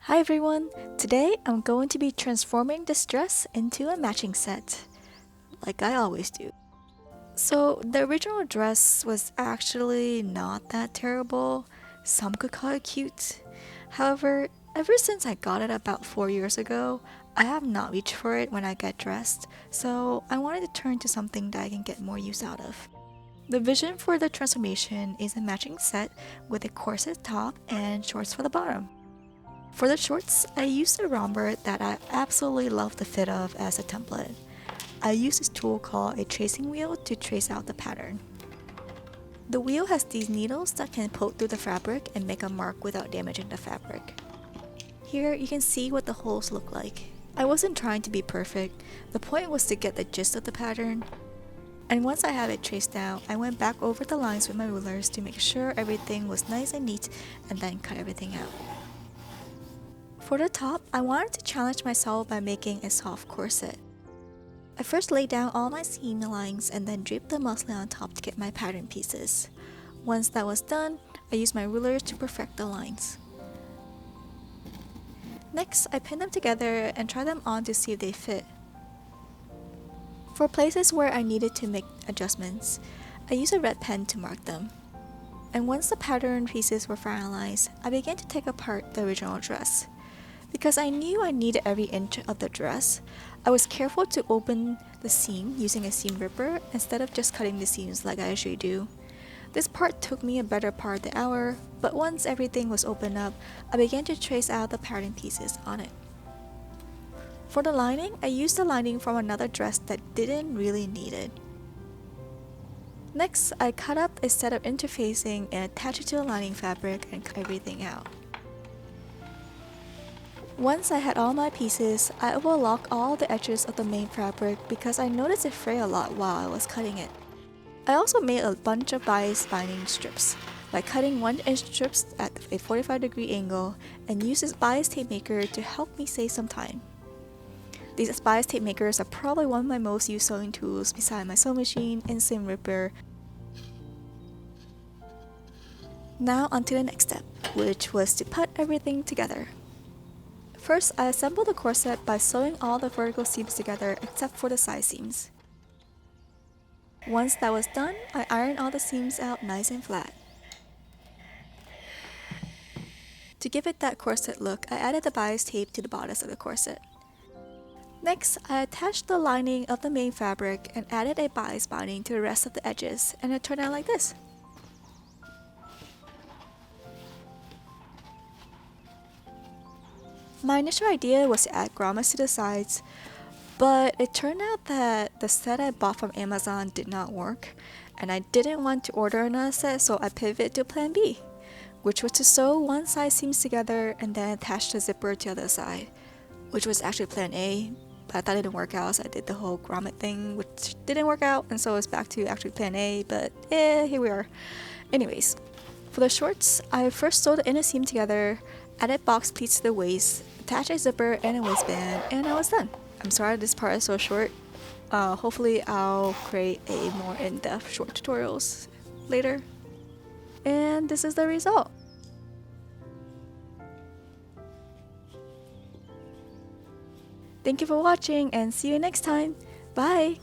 Hi everyone! Today I'm going to be transforming this dress into a matching set, like I always do. So, the original dress was actually not that terrible. Some could call it cute. However, ever since I got it about 4 years ago, I have not reached for it when I get dressed, so I wanted to turn to something that I can get more use out of. The vision for the transformation is a matching set with a corset top and shorts for the bottom. For the shorts, I used a romper that I absolutely love the fit of as a template. I use this tool called a tracing wheel to trace out the pattern. The wheel has these needles that can poke through the fabric and make a mark without damaging the fabric. Here you can see what the holes look like. I wasn't trying to be perfect, the point was to get the gist of the pattern. And once I have it traced out, I went back over the lines with my rulers to make sure everything was nice and neat and then cut everything out. For the top, I wanted to challenge myself by making a soft corset. I first laid down all my seam lines and then draped the muslin on top to get my pattern pieces. Once that was done, I used my rulers to perfect the lines. Next, I pinned them together and tried them on to see if they fit. For places where I needed to make adjustments, I used a red pen to mark them. And once the pattern pieces were finalized, I began to take apart the original dress. Because I knew I needed every inch of the dress, I was careful to open the seam using a seam ripper instead of just cutting the seams like I usually do. This part took me a better part of the hour, but once everything was opened up, I began to trace out the pattern pieces on it. For the lining, I used the lining from another dress that didn't really need it. Next, I cut up a set of interfacing and attached it to the lining fabric and cut everything out. Once I had all my pieces, I overlocked all the edges of the main fabric because I noticed it fray a lot while I was cutting it. I also made a bunch of bias binding strips by cutting 1-inch strips at a 45-degree angle and used this bias tape maker to help me save some time. These bias tape makers are probably one of my most used sewing tools beside my sewing machine and seam ripper. Now onto the next step, which was to put everything together. First, I assembled the corset by sewing all the vertical seams together except for the side seams. Once that was done, I ironed all the seams out nice and flat. To give it that corset look, I added the bias tape to the bodice of the corset. Next, I attached the lining of the main fabric and added a bias binding to the rest of the edges, and it turned out like this. My initial idea was to add grommets to the sides, but it turned out that the set I bought from Amazon did not work, and I didn't want to order another set, so I pivoted to plan B, which was to sew one side seams together and then attach the zipper to the other side, which was actually plan A, but I thought it didn't work out, so I did the whole grommet thing, which didn't work out, and so it's back to actually plan A, but here we are. Anyways, for the shorts, I first sewed the inner seam together, added box pleats to the waist, attached a zipper and a waistband, and I was done. I'm sorry this part is so short. Hopefully I'll create a more in-depth short tutorials later. And this is the result. Thank you for watching and see you next time. Bye!